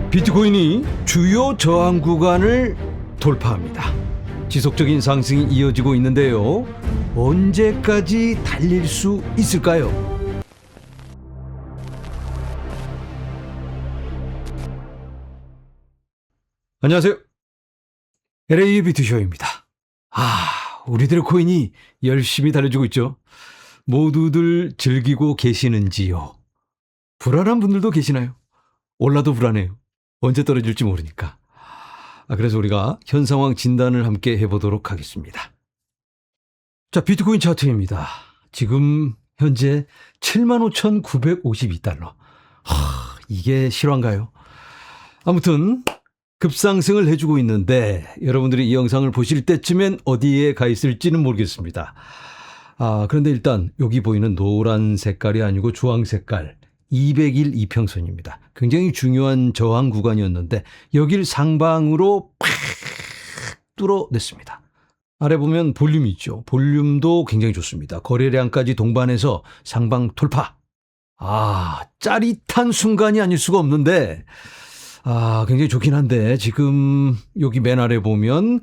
비트코인이 주요 저항 구간을 돌파합니다. 지속적인 상승이 이어지고 있는데요. 언제까지 달릴 수 있을까요? 안녕하세요. LA 비트쇼입니다. 우리들의 코인이 열심히 달려주고 있죠. 모두들 즐기고 계시는지요? 불안한 분들도 계시나요? 올라도 불안해요. 언제 떨어질지 모르니까. 그래서 우리가 현 상황 진단을 함께 해보도록 하겠습니다. 자, 비트코인 차트입니다. 지금 현재 75,952달러. 이게 실화인가요? 아무튼 급상승을 해주고 있는데 여러분들이 이 영상을 보실 때쯤엔 어디에 가 있을지는 모르겠습니다. 그런데 일단 여기 보이는 노란 색깔이 아니고 주황 색깔 200일 이평선입니다. 굉장히 중요한 저항 구간이었는데 여길 상방으로 팍 뚫어냈습니다. 아래 보면 볼륨이 있죠. 볼륨도 굉장히 좋습니다. 거래량까지 동반해서 상방 돌파. 짜릿한 순간이 아닐 수가 없는데 굉장히 좋긴 한데 지금 여기 맨 아래 보면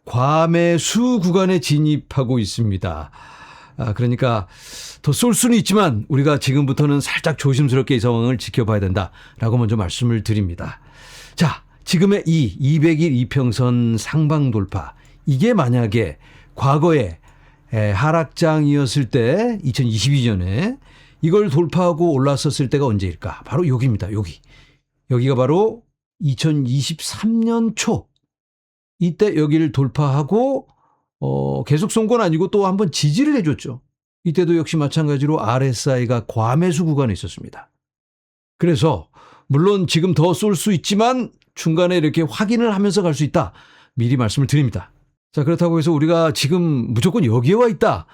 과매수 구간에 진입하고 있습니다. 그러니까 더 쏠 수는 있지만 우리가 지금부터는 살짝 조심스럽게 이 상황을 지켜봐야 된다라고 먼저 말씀을 드립니다. 자, 지금의 이 200일 이평선 상방 돌파, 이게 만약에 과거에 하락장이었을 때 2022년에 이걸 돌파하고 올랐었을 때가 언제일까? 바로 여기입니다. 여기가 바로 2023년 초, 이때 여기를 돌파하고 계속 쏜 건 아니고 또 한번 지지를 해줬죠. 이때도 역시 마찬가지로 RSI가 과매수 구간에 있었습니다. 그래서 물론 지금 더 쏠 수 있지만 중간에 이렇게 확인을 하면서 갈 수 있다. 미리 말씀을 드립니다. 자, 그렇다고 해서 우리가 지금 무조건 여기에 와 있다.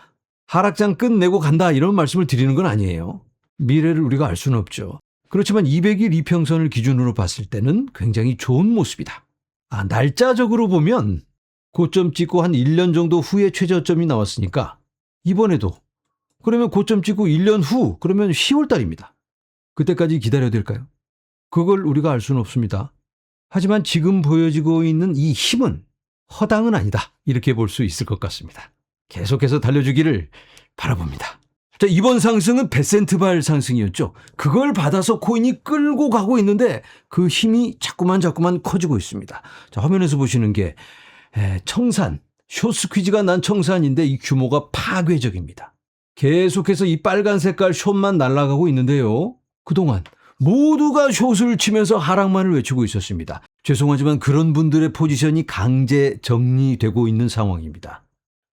하락장 끝내고 간다. 이런 말씀을 드리는 건 아니에요. 미래를 우리가 알 수는 없죠. 그렇지만 200일 이평선을 기준으로 봤을 때는 굉장히 좋은 모습이다. 날짜적으로 보면 고점 찍고 한 1년 정도 후에 최저점이 나왔으니까 이번에도 그러면 고점 찍고 1년 후 그러면 10월 달입니다. 그때까지 기다려야 될까요? 그걸 우리가 알 수는 없습니다. 하지만 지금 보여지고 있는 이 힘은 허당은 아니다. 이렇게 볼 수 있을 것 같습니다. 계속해서 달려주기를 바라봅니다. 자, 이번 상승은 100센트발 상승이었죠. 그걸 받아서 코인이 끌고 가고 있는데 그 힘이 자꾸만 커지고 있습니다. 자, 화면에서 보시는 게 청산, 숏스퀴즈가 난 청산인데 이 규모가 파괴적입니다. 계속해서 이 빨간 색깔 숏만 날아가고 있는데요. 그동안 모두가 숏을 치면서 하락만을 외치고 있었습니다. 죄송하지만 그런 분들의 포지션이 강제 정리되고 있는 상황입니다.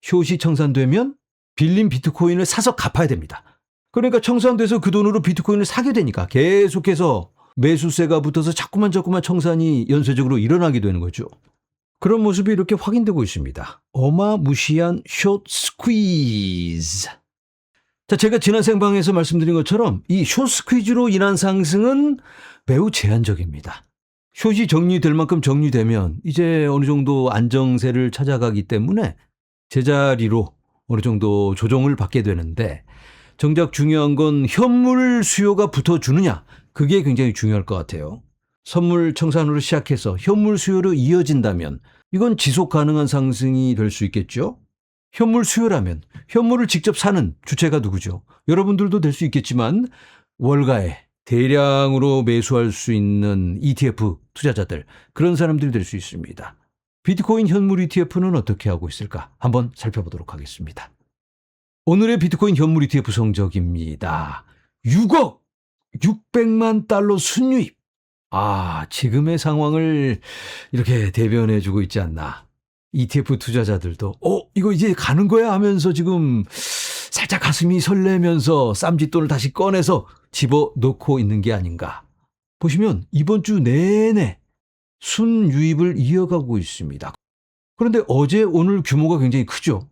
숏이 청산되면 빌린 비트코인을 사서 갚아야 됩니다. 그러니까 청산돼서 그 돈으로 비트코인을 사게 되니까 계속해서 매수세가 붙어서 자꾸만 청산이 연쇄적으로 일어나게 되는 거죠. 그런 모습이 이렇게 확인되고 있습니다. 어마무시한 숏 스퀴즈. 자, 제가 지난 생방에서 말씀드린 것처럼 이 숏 스퀴즈로 인한 상승은 매우 제한적입니다. 숏이 정리될 만큼 정리되면 이제 어느 정도 안정세를 찾아가기 때문에 제자리로 어느 정도 조정을 받게 되는데 정작 중요한 건 현물 수요가 붙어주느냐, 그게 굉장히 중요할 것 같아요. 선물 청산으로 시작해서 현물 수요로 이어진다면 이건 지속 가능한 상승이 될 수 있겠죠. 현물 수요라면 현물을 직접 사는 주체가 누구죠? 여러분들도 될 수 있겠지만 월가에 대량으로 매수할 수 있는 ETF 투자자들, 그런 사람들이 될 수 있습니다. 비트코인 현물 ETF는 어떻게 하고 있을까? 한번 살펴보도록 하겠습니다. 오늘의 비트코인 현물 ETF 성적입니다. 6억 600만 달러 순유입. 지금의 상황을 이렇게 대변해주고 있지 않나. ETF 투자자들도 이거 이제 가는 거야 하면서 지금 살짝 가슴이 설레면서 쌈짓돈을 다시 꺼내서 집어넣고 있는 게 아닌가. 보시면 이번 주 내내 순유입을 이어가고 있습니다. 그런데 어제 오늘 규모가 굉장히 크죠.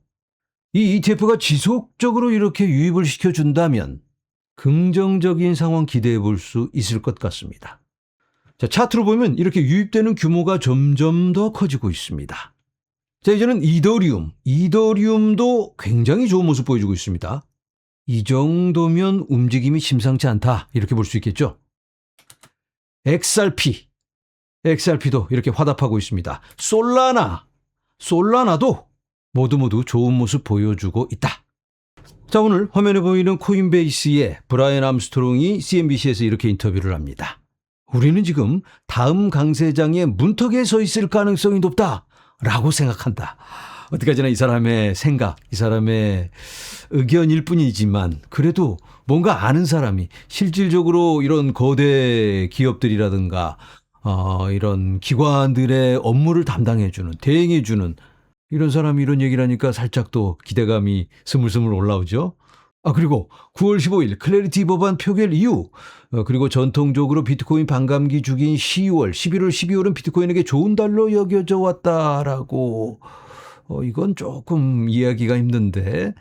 이 ETF가 지속적으로 이렇게 유입을 시켜준다면 긍정적인 상황 기대해 볼 수 있을 것 같습니다. 자, 차트로 보면 이렇게 유입되는 규모가 점점 더 커지고 있습니다. 자, 이제는 이더리움도 굉장히 좋은 모습 보여주고 있습니다. 이 정도면 움직임이 심상치 않다, 이렇게 볼 수 있겠죠. XRP, XRP도 이렇게 화답하고 있습니다. 솔라나도 모두 좋은 모습 보여주고 있다. 자, 오늘 화면에 보이는 코인베이스의 브라이언 암스트롱이 CNBC에서 이렇게 인터뷰를 합니다. 우리는 지금 다음 강세장의 문턱에 서 있을 가능성이 높다라고 생각한다. 어디까지나 이 사람의 생각, 이 사람의 의견일 뿐이지만 그래도 뭔가 아는 사람이 실질적으로 이런 거대 기업들이라든가 이런 기관들의 업무를 담당해주는, 대행해주는 이런 사람이 이런 얘기를 하니까 살짝 또 기대감이 스물스물 올라오죠. 그리고 9월 15일 클래리티 법안 표결 이후 그리고 전통적으로 비트코인 반감기 주기인 10월, 11월, 12월은 비트코인에게 좋은 달로 여겨져 왔다라고 이건 조금 이해하기가 힘든데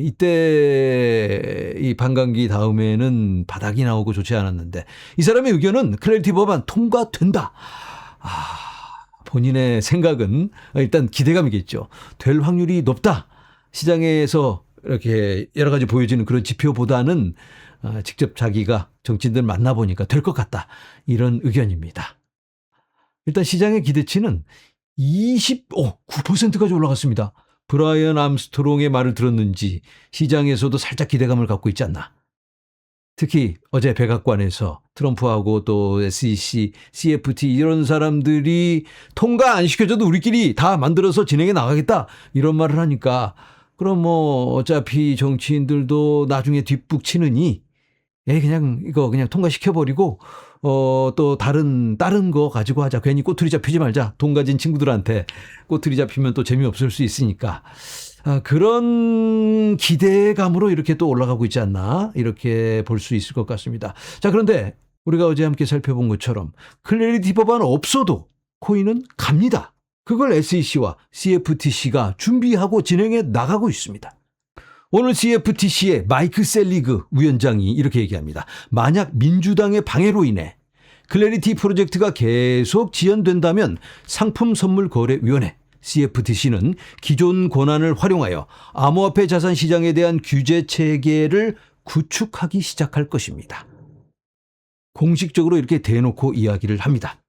이때 이 반감기 다음에는 바닥이 나오고 좋지 않았는데 이 사람의 의견은 클래리티 법안 통과된다. 본인의 생각은 일단 기대감이겠죠. 될 확률이 높다. 시장에서 이렇게 여러 가지 보여지는 그런 지표보다는 직접 자기가 정치인들 만나보니까 될 것 같다. 이런 의견입니다. 일단 시장의 기대치는 9%까지 올라갔습니다. 브라이언 암스트롱의 말을 들었는지 시장에서도 살짝 기대감을 갖고 있지 않나. 특히 어제 백악관에서 트럼프하고 또 SEC, CFT 이런 사람들이 통과 안 시켜줘도 우리끼리 다 만들어서 진행해 나가겠다. 이런 말을 하니까 그럼 뭐 어차피 정치인들도 나중에 뒷북 치느니 그냥 이거 그냥 통과시켜버리고 또 다른 거 가지고 하자. 괜히 꼬투리 잡히지 말자. 돈 가진 친구들한테 꼬투리 잡히면 또 재미없을 수 있으니까. 그런 기대감으로 이렇게 또 올라가고 있지 않나 이렇게 볼 수 있을 것 같습니다. 자, 그런데 우리가 어제 함께 살펴본 것처럼 클래리티 법안 없어도 코인은 갑니다. 그걸 SEC와 CFTC가 준비하고 진행해 나가고 있습니다. 오늘 CFTC의 마이크 셀리그 위원장이 이렇게 얘기합니다. 만약 민주당의 방해로 인해 클래리티 프로젝트가 계속 지연된다면 상품선물거래위원회 CFTC는 기존 권한을 활용하여 암호화폐 자산 시장에 대한 규제 체계를 구축하기 시작할 것입니다. 공식적으로 이렇게 대놓고 이야기를 합니다.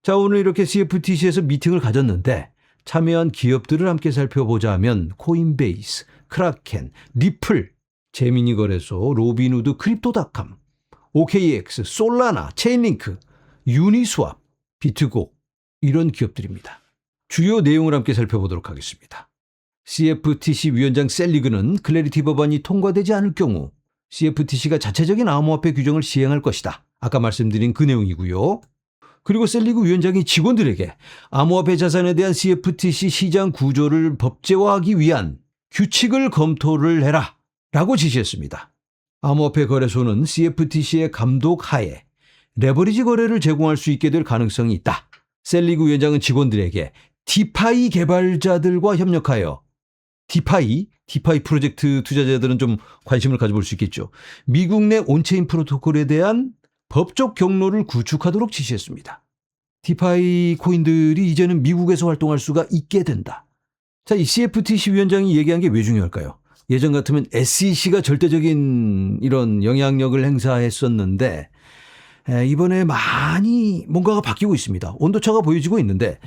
자, 오늘 이렇게 CFTC에서 미팅을 가졌는데 참여한 기업들을 함께 살펴보자면 코인베이스, 크라켄, 리플, 제미니 거래소, 로빈후드, 크립토닷컴, OKX, 솔라나, 체인링크, 유니스왑, 비트고 이런 기업들입니다. 주요 내용을 함께 살펴보도록 하겠습니다. CFTC 위원장 셀리그는 클래리티 법안이 통과되지 않을 경우 CFTC가 자체적인 암호화폐 규정을 시행할 것이다. 아까 말씀드린 그 내용이고요. 그리고 셀리그 위원장이 직원들에게 암호화폐 자산에 대한 CFTC 시장 구조를 법제화하기 위한 규칙을 검토를 해라 라고 지시했습니다. 암호화폐 거래소는 CFTC의 감독 하에 레버리지 거래를 제공할 수 있게 될 가능성이 있다. 셀리그 위원장은 직원들에게 디파이 개발자들과 협력하여 디파이 프로젝트 투자자들은 좀 관심을 가져볼 수 있겠죠. 미국 내 온체인 프로토콜에 대한 법적 경로를 구축하도록 지시했습니다. 디파이 코인들이 이제는 미국에서 활동할 수가 있게 된다. 자, 이 CFTC 위원장이 얘기한 게 왜 중요할까요? 예전 같으면 SEC가 절대적인 이런 영향력을 행사했었는데 이번에 많이 뭔가가 바뀌고 있습니다. 온도차가 보여지고 있는데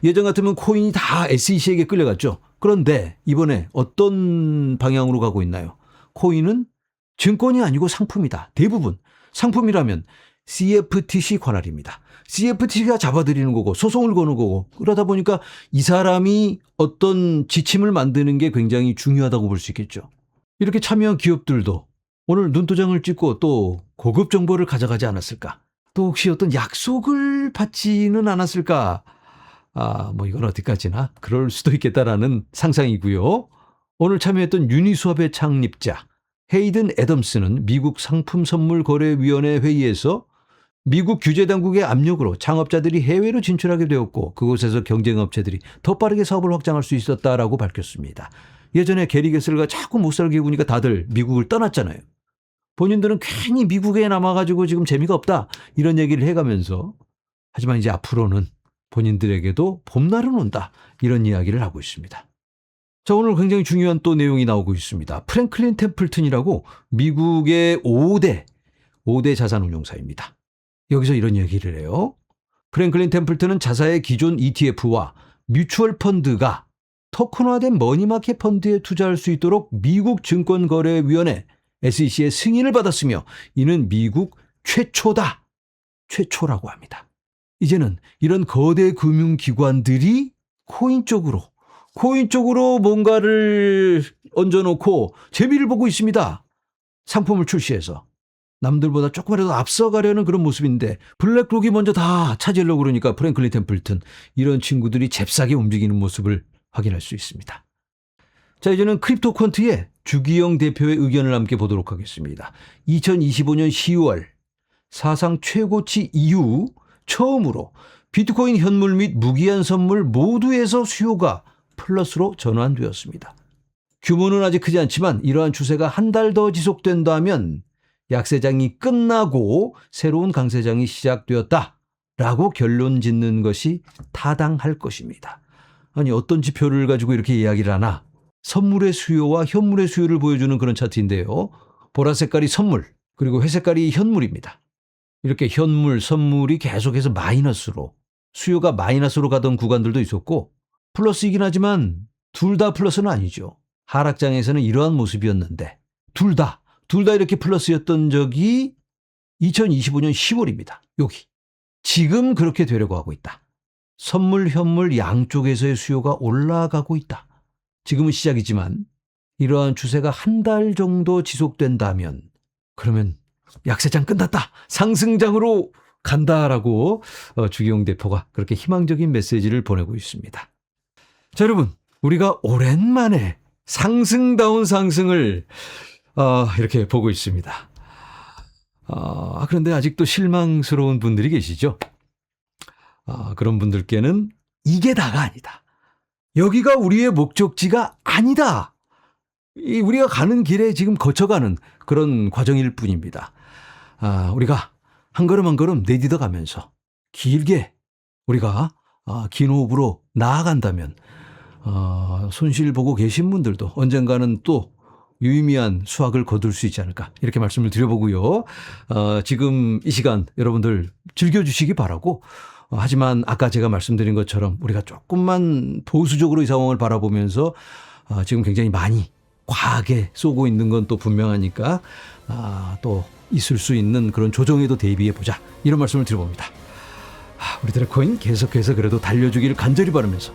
예전 같으면 코인이 다 SEC에게 끌려갔죠. 그런데 이번에 어떤 방향으로 가고 있나요? 코인은 증권이 아니고 상품이다. 대부분 상품이라면 CFTC 관할입니다. CFTC가 잡아들이는 거고 소송을 거는 거고 그러다 보니까 이 사람이 어떤 지침을 만드는 게 굉장히 중요하다고 볼 수 있겠죠. 이렇게 참여한 기업들도 오늘 눈도장을 찍고 또 고급 정보를 가져가지 않았을까? 또 혹시 어떤 약속을 받지는 않았을까? 뭐 이건 어디까지나 그럴 수도 있겠다라는 상상이고요. 오늘 참여했던 유니스왑의 창립자 헤이든 애덤스는 미국 상품선물거래위원회 회의에서 미국 규제당국의 압력으로 창업자들이 해외로 진출하게 되었고 그곳에서 경쟁업체들이 더 빠르게 사업을 확장할 수 있었다라고 밝혔습니다. 예전에 게리 게슬가 자꾸 못 살게 구니까 다들 미국을 떠났잖아요. 본인들은 괜히 미국에 남아가지고 지금 재미가 없다 이런 얘기를 해가면서 하지만 이제 앞으로는 본인들에게도 봄날은 온다 이런 이야기를 하고 있습니다. 자, 오늘 굉장히 중요한 또 내용이 나오고 있습니다. 프랭클린 템플튼이라고 미국의 5대 자산운용사입니다. 여기서 이런 얘기를 해요. 프랭클린 템플턴은 자사의 기존 ETF와 뮤추얼 펀드가 토큰화된 머니마켓 펀드에 투자할 수 있도록 미국 증권거래위원회 SEC의 승인을 받았으며 이는 미국 최초다. 최초라고 합니다. 이제는 이런 거대 금융기관들이 코인 쪽으로 뭔가를 얹어놓고 재미를 보고 있습니다. 상품을 출시해서. 남들보다 조금이라도 앞서가려는 그런 모습인데 블랙록이 먼저 다 차지하려고 그러니까 프랭클린 템플턴 이런 친구들이 잽싸게 움직이는 모습을 확인할 수 있습니다. 자, 이제는 크립토 퀀트의 주기영 대표의 의견을 함께 보도록 하겠습니다. 2025년 10월 사상 최고치 이후 처음으로 비트코인 현물 및 무기한 선물 모두에서 수요가 플러스로 전환되었습니다. 규모는 아직 크지 않지만 이러한 추세가 한 달 더 지속된다면 약세장이 끝나고 새로운 강세장이 시작되었다라고 결론 짓는 것이 타당할 것입니다. 아니 어떤 지표를 가지고 이렇게 이야기를 하나? 선물의 수요와 현물의 수요를 보여주는 그런 차트인데요. 보라 색깔이 선물, 그리고 회 색깔이 현물입니다. 이렇게 현물, 선물이 계속해서 마이너스로, 수요가 마이너스로 가던 구간들도 있었고 플러스이긴 하지만 둘 다 플러스는 아니죠. 하락장에서는 이러한 모습이었는데 둘 다 이렇게 플러스였던 적이 2025년 10월입니다. 여기. 지금 그렇게 되려고 하고 있다. 선물, 현물 양쪽에서의 수요가 올라가고 있다. 지금은 시작이지만 이러한 추세가 한 달 정도 지속된다면 그러면 약세장 끝났다. 상승장으로 간다라고 주기용 대표가 그렇게 희망적인 메시지를 보내고 있습니다. 자, 여러분, 우리가 오랜만에 상승다운 상승을 이렇게 보고 있습니다. 그런데 아직도 실망스러운 분들이 계시죠? 그런 분들께는 이게 다가 아니다. 여기가 우리의 목적지가 아니다. 우리가 가는 길에 지금 거쳐가는 그런 과정일 뿐입니다. 우리가 한 걸음 한 걸음 내딛어 가면서 길게 우리가 긴 호흡으로 나아간다면 손실 보고 계신 분들도 언젠가는 또 유의미한 수확을 거둘 수 있지 않을까 이렇게 말씀을 드려보고요. 지금 이 시간 여러분들 즐겨주시기 바라고 하지만 아까 제가 말씀드린 것처럼 우리가 조금만 보수적으로 이 상황을 바라보면서 지금 굉장히 많이 과하게 쏘고 있는 건 또 분명하니까 또 있을 수 있는 그런 조정에도 대비해보자 이런 말씀을 드려봅니다. 우리들의 코인 계속해서 그래도 달려주기를 간절히 바라면서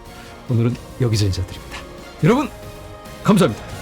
오늘은 여기서 인사드립니다. 여러분 감사합니다.